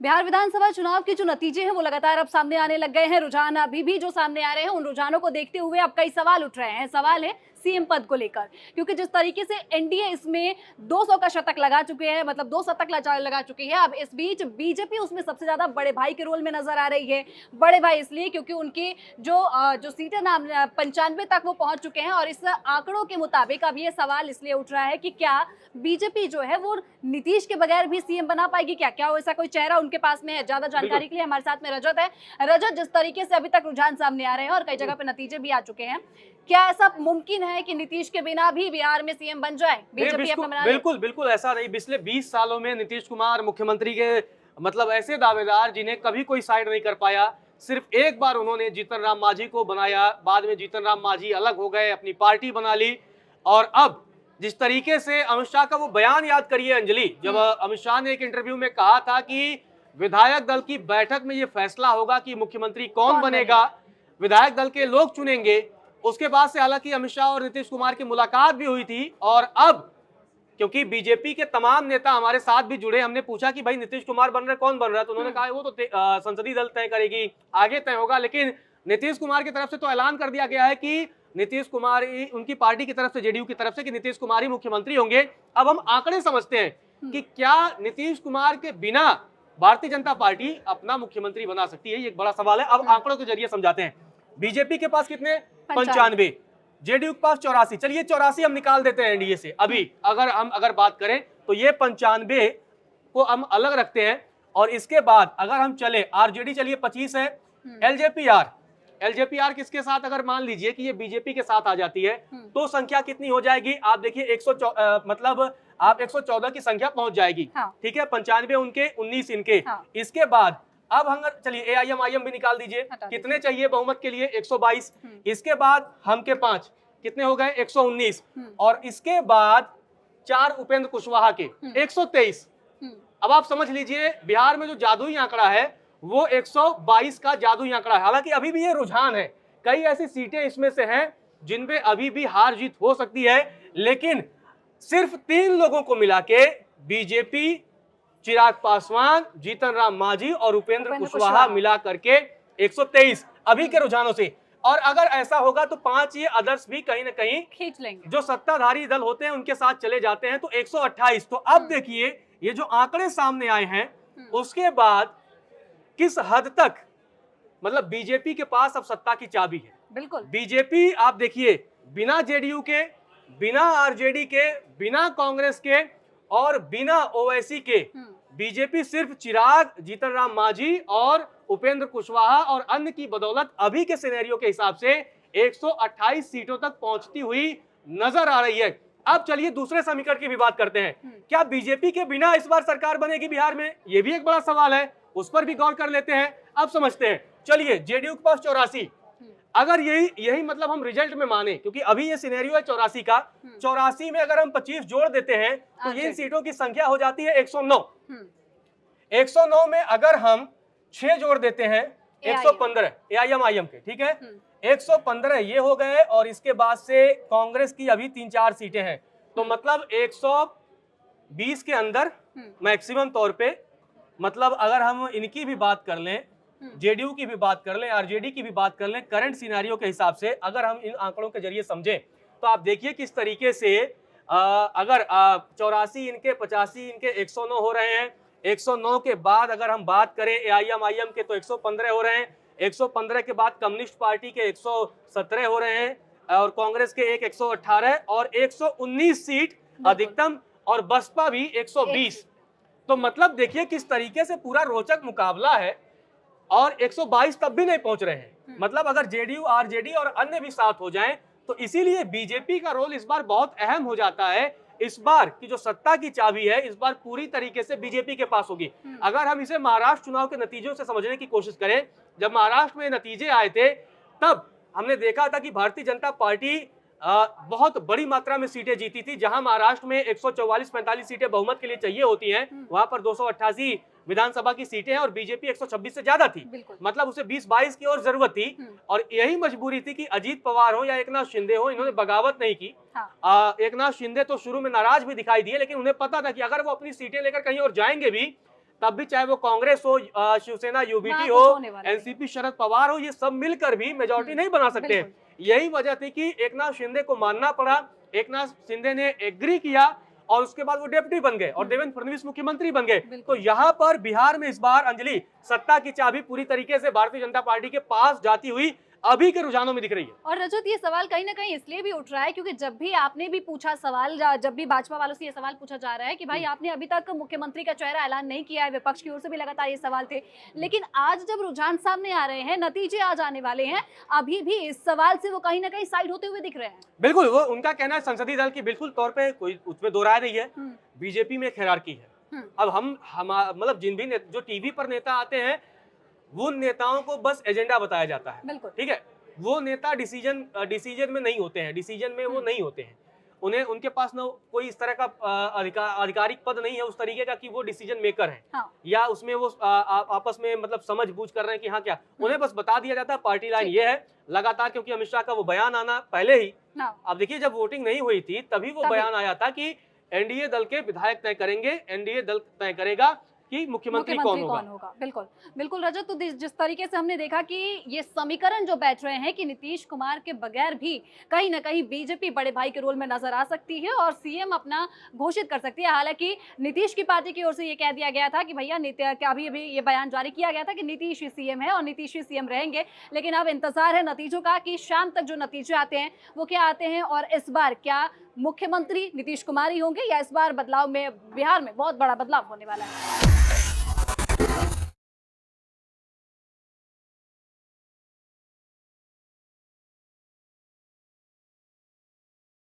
बिहार विधानसभा चुनाव के जो नतीजे हैं वो लगातार अब सामने आने लग गए हैं। रुझान अभी भी जो सामने आ रहे हैं, उन रुझानों को देखते हुए अब कई सवाल उठ रहे हैं। सवाल है सीएम पद को लेकर, क्योंकि जिस तरीके से एनडीए इसमें 200 का शतक लगा चुके हैं, मतलब 2 शतक लगा चुकी है। अब इस बीच बीजेपी उसमें सबसे ज्यादा बड़े भाई के रोल में नजर आ रही है। बड़े भाई इसलिए क्योंकि उनकी जो सीटें नाम 95 तक वो पहुंच चुके हैं, और इस आंकड़ों के मुताबिक अब ये सवाल इसलिए उठ रहा है कि क्या बीजेपी जो है वो नीतीश के बगैर भी सीएम बना पाएगी? क्या क्या ऐसा कोई चेहरा उनके पास में है? ज्यादा जानकारी के लिए हमारे साथ में रजत है। रजत, जिस तरीके से अभी तक रुझान सामने आ रहे हैं और कई जगह पे नतीजे भी आ चुके हैं, क्या ऐसा मुमकिन है कि नीतीश के बिना भी बिहार में सीएम बन जाए, बीजेपी अपना बना ले? बिल्कुल बिल्कुल ऐसा नहीं। पिछले 20 सालों में नीतीश कुमार मुख्यमंत्री के मतलब ऐसे दावेदार जिन्हें कभी कोई साइड नहीं कर पाया। सिर्फ एक बार उन्होंने जीतन राम मांझी को बनाया, बाद में जीतन राम मांझी अलग हो गए, अपनी पार्टी बना ली। और अब जिस तरीके से अमित शाह का वो बयान याद करिए अंजलि, जब अमित शाह ने एक इंटरव्यू में कहा था कि विधायक दल की बैठक में ये फैसला होगा कि मुख्यमंत्री कौन बनेगा, विधायक दल के लोग चुनेंगे। उसके बाद से हालांकि अमित शाह और नीतीश कुमार की मुलाकात भी हुई थी, और अब क्योंकि बीजेपी के तमाम नेता हमारे साथ भी जुड़े, हमने पूछा कि भाई नीतीश कुमार बन रहे, कौन बन रहा है, तो उन्होंने कहा वो तो संसदीय दल तय करेगी, आगे तय होगा। लेकिन नीतीश कुमार की तरफ से तो ऐलान कर दिया गया है कि नीतीश कुमार ही, उनकी पार्टी की तरफ से, जेडीयू की तरफ से, कि नीतीश कुमार ही मुख्यमंत्री होंगे। अब हम आंकड़े समझते हैं कि क्या नीतीश कुमार के बिना भारतीय जनता पार्टी अपना मुख्यमंत्री बना सकती है, ये एक बड़ा सवाल है। अब आंकड़ों के जरिए समझाते हैं। बीजेपी के पास कितने? 95, जेडीयू के पास 84। चलिए 84 हम निकाल देते हैं एनडीए से। अभी अगर बात करें तो ये 95 को हम अलग रखते हैं, और इसके बाद अगर हम चले आरजेडी, चलिए 25 है। एलजेपीआर किसके साथ, अगर मान लीजिए कि ये बीजेपी के साथ आ जाती है, तो संख्या कितनी हो जाएगी? आप देखिए मतलब आप 114 की संख्या पहुंच जाएगी। हाँ। ठीक है, 95 उनके, 19 इनके। हाँ। इसके बाद अब हम चलिए एआईएम भी निकाल दीजिए, कितने चाहिए बहुमत के लिए? 122। इसके बाद हम के 5 कितने हो गए? 119। और इसके बाद 4 उपेंद्र कुशवाहा के 123। अब आप समझ लीजिए बिहार में जो जादुई आंकड़ा है वो 122 का जादुई आंकड़ा है। हालांकि अभी भी ये रुझान है, कई ऐसी सीटें इसमें से हैं जिनपे अभी भी हार जीत हो सकती है, लेकिन सिर्फ 3 लोगों को मिला के बीजेपी, चिराग पासवान, जीतन राम मांझी और उपेंद्र कुशवाहा मिला करके 123 अभी के रुझानों से। और अगर ऐसा होगा तो 5 ये अदर्स भी कहीं ना कहीं खींच लेंगे, जो सत्ताधारी दल होते हैं उनके साथ चले जाते हैं, तो 128। तो अब देखिए ये जो आंकड़े सामने आए हैं, उसके बाद किस हद तक मतलब बीजेपी के पास अब सत्ता की चाबी है। बिल्कुल बीजेपी आप देखिए बिना जेडीयू के, बिना आरजेडी के, बिना कांग्रेस के और बिना ओवैसी के, बीजेपी सिर्फ चिराग, जीतन राम मांझी और उपेंद्र कुशवाहा और अन्य की बदौलत अभी के सिनेरियो के हिसाब से 128 सीटों तक पहुंचती हुई नजर आ रही है। अब चलिए दूसरे समीकरण की भी बात करते हैं। क्या बीजेपी के बिना इस बार सरकार बनेगी बिहार में? यह भी एक बड़ा सवाल है, उस पर भी गौर कर लेते हैं। अब समझते हैं। चलिए जेडीयू के पास 84, अगर यही मतलब हम रिजल्ट में माने, क्योंकि अभी ये सिनेरियो है 84 का, 84 में अगर हम 25 जोड़ देते हैं तो ये सीटों की संख्या हो जाती है 109। 109 में अगर हम 6 जोड़ देते हैं 115 एआईएम के, ठीक है, 115 ये हो गए, और इसके बाद से कांग्रेस की अभी 3-4 सीटें हैं, तो मतलब 120 के अंदर मैक्सिमम तौर पे, मतलब अगर हम इनकी भी बात कर लें, जेडीयू की भी बात कर लें, आरजेडी की भी बात कर लें, करंट सिनेरियो के हिसाब से अगर हम इन आंकड़ों के जरिए समझें, तो आप देखिए किस तरीके से अगर 84 इनके, 85 इनके, 109 हो रहे हैं। 109 के बाद अगर हम बात करें एआईएम के तो 115 हो रहे हैं। 115 के बाद कम्युनिस्ट पार्टी के 117 हो रहे हैं, और कांग्रेस के 118 और 119 सीट अधिकतम, और बसपा भी 120। तो मतलब देखिए किस तरीके से पूरा रोचक मुकाबला है, और 122 तब भी नहीं पहुंच रहे हैं। मतलब अगर जेडीयू, आरजेडी और अन्य भी साथ हो जाएं, तो इसीलिए बीजेपी का रोल इस बार बहुत अहम हो जाता है। इस बार की जो सत्ता की चाबी है इस बार पूरी तरीके से बीजेपी के पास होगी। अगर हम इसे महाराष्ट्र चुनाव के नतीजों से समझने की कोशिश करें, जब महाराष्ट्र में नतीजे आए थे तब हमने देखा था कि भारतीय जनता पार्टी बहुत बड़ी मात्रा में सीटें जीती थी। जहां महाराष्ट्र में 144-45 सीटें बहुमत के लिए चाहिए होती हैं, वहां पर 288 विधानसभा की सीटें हैं, और बीजेपी 126 से ज्यादा थी। मतलब उसे 20-22 की और जरूरत थी, और यही मजबूरी थी कि अजीत पवार हो या एकनाथ शिंदे हो, इन्होंने बगावत नहीं की। एकनाथ शिंदे तो शुरू में नाराज भी दिखाई दिए, लेकिन उन्हें पता था कि अगर वो अपनी सीटें लेकर कहीं और जाएंगे भी तब भी चाहे वो कांग्रेस हो, शिवसेना, यूबीटी वहाँ हो, कुछ होने वाला नहीं। एनसीपी, शरद पवार हो, ये सब मिलकर भी मेजोरिटी नहीं बना सकते हैं। यही वजह थी कि एकनाथ शिंदे को मानना पड़ा। एकनाथ शिंदे ने एग्री किया और उसके बाद वो डेप्यूटी बन गए और देवेंद्र फडणवीस मुख्यमंत्री बन गए। तो यहाँ पर बिहार में इस बार अंजलि सत्ता की चाबी पूरी तरीके से भारतीय जनता पार्टी के पास जाती हुई अभी के रुझानों में दिख रही है। और रजत, ये सवाल कहीं ना कहीं इसलिए भी उठ रहा है क्योंकि जब भी आपने भी पूछा सवाल, जब भी भाजपा वालों से ये सवाल पूछा जा रहा है कि भाई आपने अभी तक मुख्यमंत्री का चेहरा ऐलान नहीं किया है, विपक्ष की ओर से भी लगातार ये सवाल थे, लेकिन आज जब रुझान सामने आ रहे हैं, नतीजे आ जाने वाले हैं, अभी भी इस सवाल से वो कहीं ना कहीं साइड होते हुए दिख रहे हैं। बिल्कुल, वो उनका कहना है संसदीय दल की बिल्कुल तौर पे कोई उसमें दो राय नहीं है। बीजेपी में एक हायरार्की है। अब हम मतलब जिन भी जो टीवी पर नेता आते हैं, वो नेताओं को बस एजेंडा बताया जाता है। बिल्कुल, ठीक है, वो नेता डिसीजन में नहीं होते हैं, डिसीजन में वो नहीं होते हैं। उन्हें उनके पास ना कोई इस तरह का आधिकारिक पद नहीं है उस तरीके का कि वो डिसीजन मेकर है। हाँ। या उसमें वो आपस में मतलब समझ बूझ कर रहे हैं कि हाँ क्या, उन्हें बस बता दिया जाता है पार्टी लाइन ये है लगातार, क्योंकि अमित शाह का वो बयान आना पहले ही। अब देखिए, जब वोटिंग नहीं हुई थी तभी वो बयान आया था कि एनडीए दल के विधायक तय करेंगे, एनडीए दल तय करेगा कि मुख्यमंत्री कौन होगा। बिल्कुल बिल्कुल रजत, तो जिस तरीके से हमने देखा कि ये समीकरण जो बैठ रहे हैं कि नीतीश कुमार के बगैर भी कहीं ना कहीं बीजेपी बड़े भाई के रोल में नजर आ सकती है और सीएम अपना घोषित कर सकती है। हालांकि नीतीश की पार्टी की ओर से ये कह दिया गया था कि भैया अभी ये बयान जारी किया गया था कि नीतीश ही सीएम है और नीतीश ही सीएम रहेंगे, लेकिन अब इंतजार है नतीजों का कि शाम तक जो नतीजे आते हैं वो क्या आते हैं और इस बार क्या मुख्यमंत्री नीतीश कुमार ही होंगे या इस बार बदलाव में बिहार में बहुत बड़ा बदलाव होने वाला है।